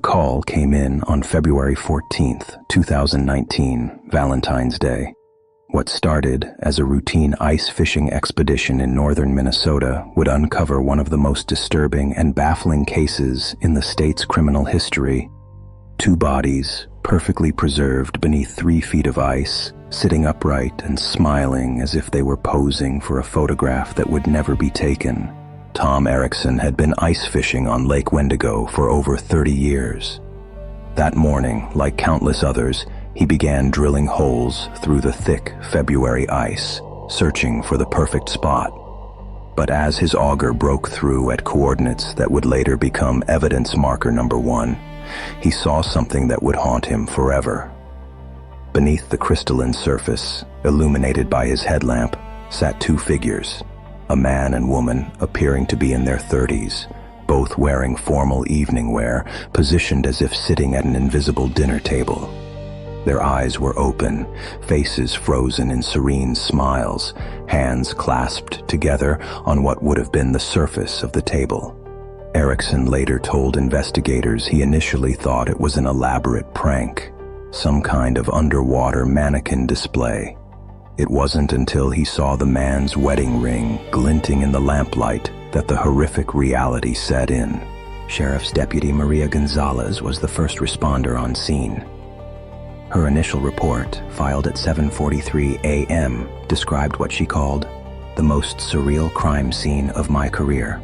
call came in on February 14th, 2019, Valentine's Day. What started as a routine ice fishing expedition in northern Minnesota would uncover one of the most disturbing and baffling cases in the state's criminal history. 2 bodies, perfectly preserved beneath 3 feet of ice, sitting upright and smiling as if they were posing for a photograph that would never be taken. Tom Eriksson had been ice fishing on Lake Wendigo for over 30 years. That morning, like countless others, he began drilling holes through the thick February ice, searching for the perfect spot. But as his auger broke through at coordinates that would later become evidence marker number 1, he saw something that would haunt him forever. Beneath the crystalline surface, illuminated by his headlamp, sat 2 figures, a man and woman appearing to be in their 30s, both wearing formal evening wear, positioned as if sitting at an invisible dinner table. Their eyes were open, faces frozen in serene smiles, hands clasped together on what would have been the surface of the table. Eriksson later told investigators he initially thought it was an elaborate prank, some kind of underwater mannequin display. It wasn't until he saw the man's wedding ring glinting in the lamplight that the horrific reality set in. Sheriff's Deputy Maria Gonzalez was the first responder on scene. Her initial report, filed at 7:43 a.m., described what she called the most surreal crime scene of my career.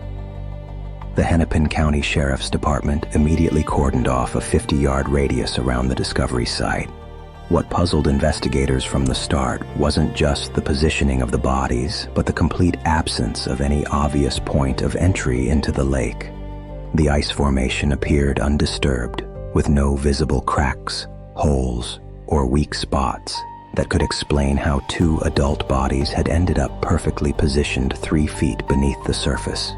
The Hennepin County Sheriff's Department immediately cordoned off a 50-yard radius around the discovery site. What puzzled investigators from the start wasn't just the positioning of the bodies, but the complete absence of any obvious point of entry into the lake. The ice formation appeared undisturbed, with no visible cracks, holes, or weak spots that could explain how 2 adult bodies had ended up perfectly positioned 3 feet beneath the surface.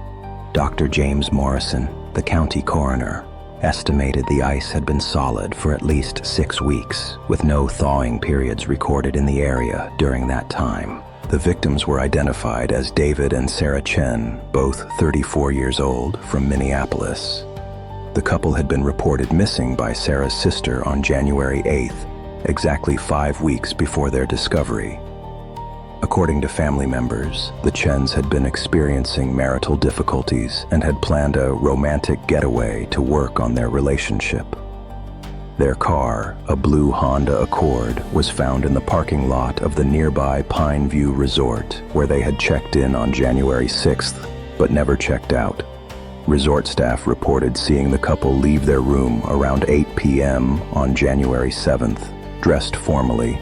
Dr. James Morrison, the county coroner, estimated the ice had been solid for at least 6 weeks, with no thawing periods recorded in the area during that time. The victims were identified as David and Sarah Chen, both 34 years old, from Minneapolis. The couple had been reported missing by Sarah's sister on January 8th, exactly 5 weeks before their discovery. According to family members, the Chens had been experiencing marital difficulties and had planned a romantic getaway to work on their relationship. Their car, a blue Honda Accord, was found in the parking lot of the nearby Pine View Resort, where they had checked in on January 6th, but never checked out. Resort staff reported seeing the couple leave their room around 8 p.m. on January 7th, dressed formally,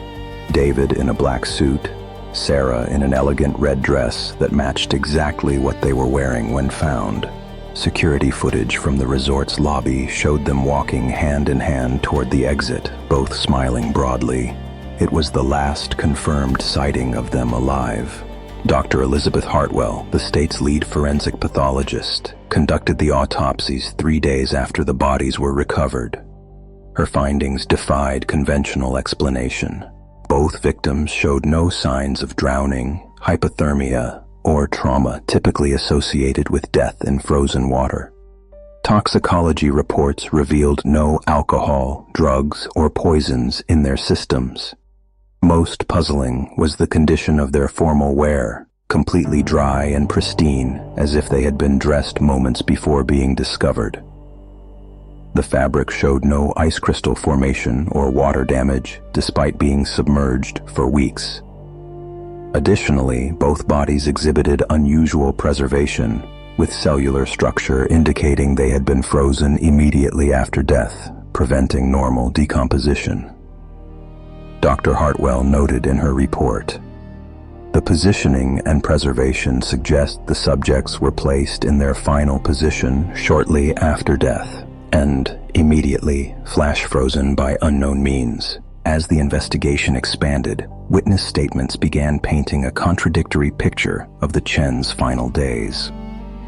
David in a black suit, Sarah in an elegant red dress that matched exactly what they were wearing when found. Security footage from the resort's lobby showed them walking hand in hand toward the exit, both smiling broadly. It was the last confirmed sighting of them alive. Dr. Elizabeth Hartwell, the state's lead forensic pathologist, conducted the autopsies 3 days after the bodies were recovered. Her findings defied conventional explanation. Both victims showed no signs of drowning, hypothermia, or trauma typically associated with death in frozen water. Toxicology reports revealed no alcohol, drugs, or poisons in their systems. Most puzzling was the condition of their formal wear, completely dry and pristine, as if they had been dressed moments before being discovered. The fabric showed no ice crystal formation or water damage, despite being submerged for weeks. Additionally, both bodies exhibited unusual preservation, with cellular structure indicating they had been frozen immediately after death, preventing normal decomposition. Dr. Hartwell noted in her report, "The positioning and preservation suggest the subjects were placed in their final position shortly after death, and immediately flash frozen by unknown means." As the investigation expanded, witness statements began painting a contradictory picture of the Chen's final days.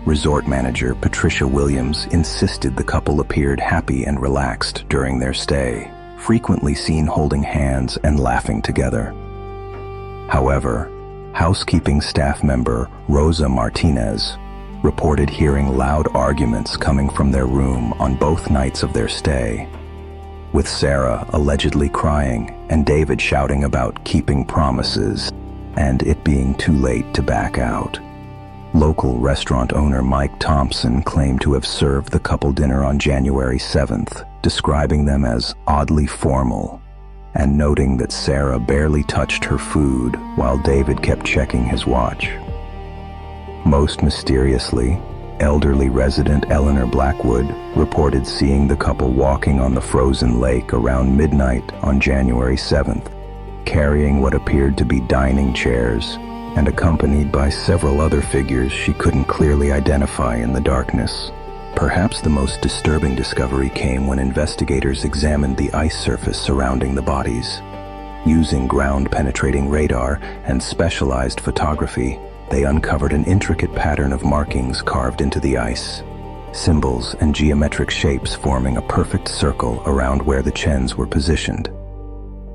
Resort manager Patricia Williams insisted the couple appeared happy and relaxed during their stay, frequently seen holding hands and laughing together. However, housekeeping staff member Rosa Martinez reported hearing loud arguments coming from their room on both nights of their stay, with Sarah allegedly crying and David shouting about keeping promises and it being too late to back out. Local restaurant owner Mike Thompson claimed to have served the couple dinner on January 7th, describing them as oddly formal, and noting that Sarah barely touched her food while David kept checking his watch. Most mysteriously, elderly resident Eleanor Blackwood reported seeing the couple walking on the frozen lake around midnight on January 7th, carrying what appeared to be dining chairs and accompanied by several other figures she couldn't clearly identify in the darkness. Perhaps the most disturbing discovery came when investigators examined the ice surface surrounding the bodies. Using ground-penetrating radar and specialized photography, they uncovered an intricate pattern of markings carved into the ice, symbols and geometric shapes forming a perfect circle around where the Chens were positioned.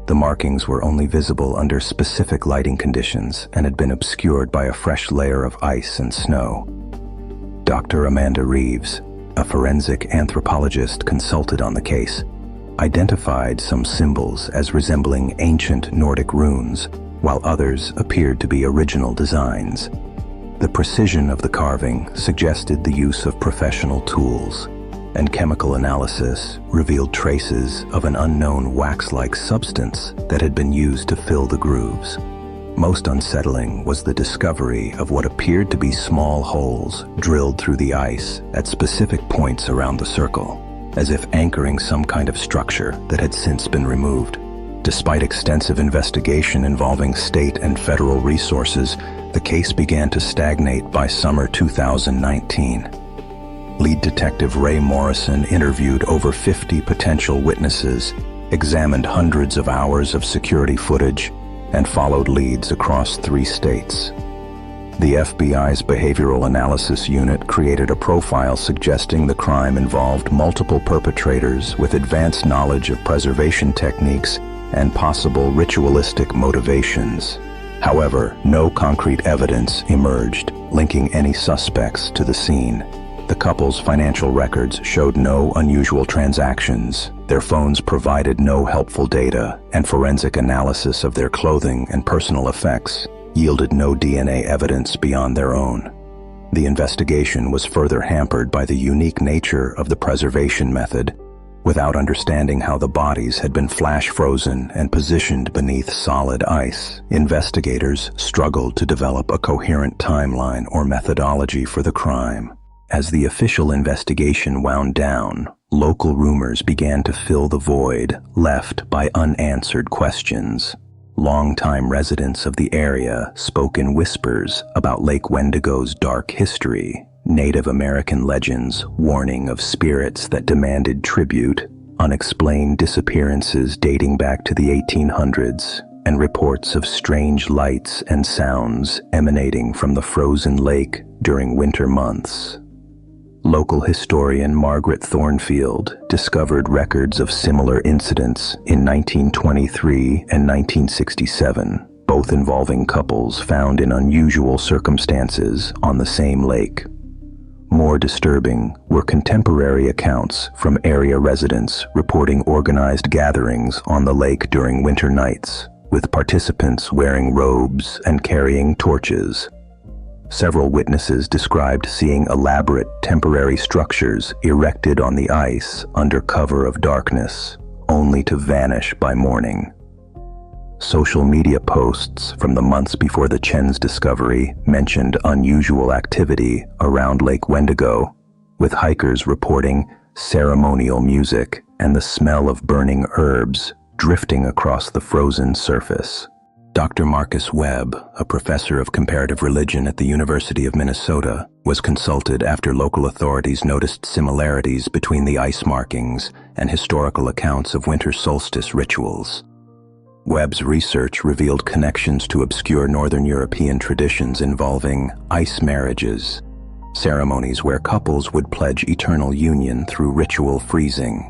The markings were only visible under specific lighting conditions and had been obscured by a fresh layer of ice and snow. Dr. Amanda Reeves, a forensic anthropologist consulted on the case, identified some symbols as resembling ancient Nordic runes, while others appeared to be original designs. The precision of the carving suggested the use of professional tools, and chemical analysis revealed traces of an unknown wax-like substance that had been used to fill the grooves. Most unsettling was the discovery of what appeared to be small holes drilled through the ice at specific points around the circle, as if anchoring some kind of structure that had since been removed. Despite extensive investigation involving state and federal resources, the case began to stagnate by summer 2019. Lead detective Ray Morrison interviewed over 50 potential witnesses, examined hundreds of hours of security footage, and followed leads across 3 states. The FBI's Behavioral Analysis Unit created a profile suggesting the crime involved multiple perpetrators with advanced knowledge of preservation techniques and possible ritualistic motivations. However, no concrete evidence emerged linking any suspects to the scene. The couple's financial records showed no unusual transactions, their phones provided no helpful data, and forensic analysis of their clothing and personal effects yielded no DNA evidence beyond their own. The investigation was further hampered by the unique nature of the preservation method. Without understanding how the bodies had been flash frozen and positioned beneath solid ice, investigators struggled to develop a coherent timeline or methodology for the crime. As the official investigation wound down, local rumors began to fill the void left by unanswered questions. Longtime residents of the area spoke in whispers about Lake Wendigo's dark history, Native American legends warning of spirits that demanded tribute, unexplained disappearances dating back to the 1800s, and reports of strange lights and sounds emanating from the frozen lake during winter months. Local historian Margaret Thornfield discovered records of similar incidents in 1923 and 1967, both involving couples found in unusual circumstances on the same lake. More disturbing were contemporary accounts from area residents reporting organized gatherings on the lake during winter nights, with participants wearing robes and carrying torches. Several witnesses described seeing elaborate temporary structures erected on the ice under cover of darkness, only to vanish by morning. Social media posts from the months before the Chen's discovery mentioned unusual activity around Lake Wendigo, with hikers reporting ceremonial music and the smell of burning herbs drifting across the frozen surface. Dr. Marcus Webb, a professor of comparative religion at the University of Minnesota, was consulted after local authorities noticed similarities between the ice markings and historical accounts of winter solstice rituals. Webb's research revealed connections to obscure Northern European traditions involving ice marriages, ceremonies where couples would pledge eternal union through ritual freezing.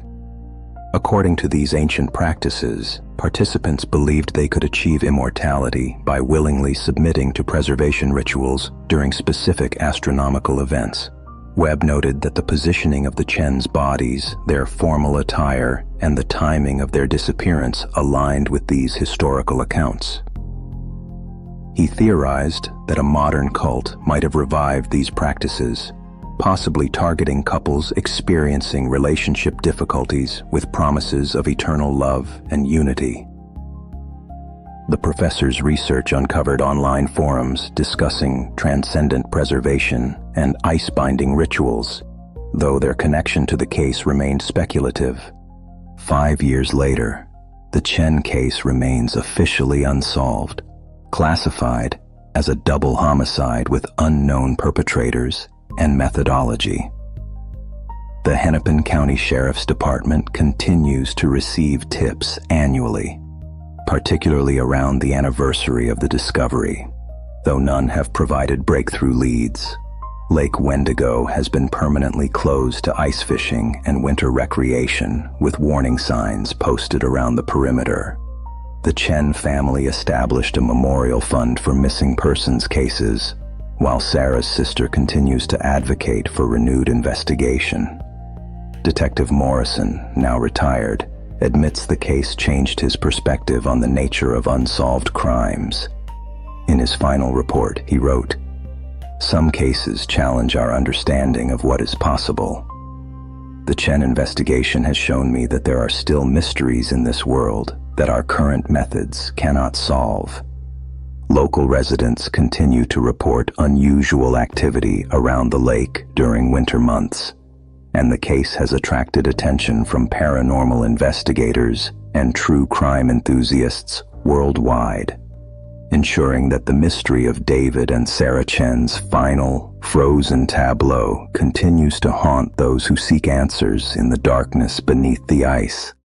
According to these ancient practices, Participants believed they could achieve immortality by willingly submitting to preservation rituals during specific astronomical events. Webb noted that the positioning of the Chen's bodies, their formal attire, and the timing of their disappearance aligned with these historical accounts. He theorized that a modern cult might have revived these practices, possibly targeting couples experiencing relationship difficulties with promises of eternal love and unity. The professor's research uncovered online forums discussing transcendent preservation and ice-binding rituals, though their connection to the case remained speculative. 5 years later, the Chen case remains officially unsolved, classified as a double homicide with unknown perpetrators and methodology. The Hennepin County Sheriff's Department continues to receive tips annually, particularly around the anniversary of the discovery, though none have provided breakthrough leads. Lake Wendigo has been permanently closed to ice fishing and winter recreation, with warning signs posted around the perimeter. The Chen family established a memorial fund for missing persons cases, while Sarah's sister continues to advocate for renewed investigation. Detective Morrison, now retired, admits the case changed his perspective on the nature of unsolved crimes. In his final report, he wrote, "Some cases challenge our understanding of what is possible. The Chen investigation has shown me that there are still mysteries in this world that our current methods cannot solve." Local residents continue to report unusual activity around the lake during winter months, and the case has attracted attention from paranormal investigators and true crime enthusiasts worldwide, ensuring that the mystery of David and Sarah Chen's final, frozen tableau continues to haunt those who seek answers in the darkness beneath the ice.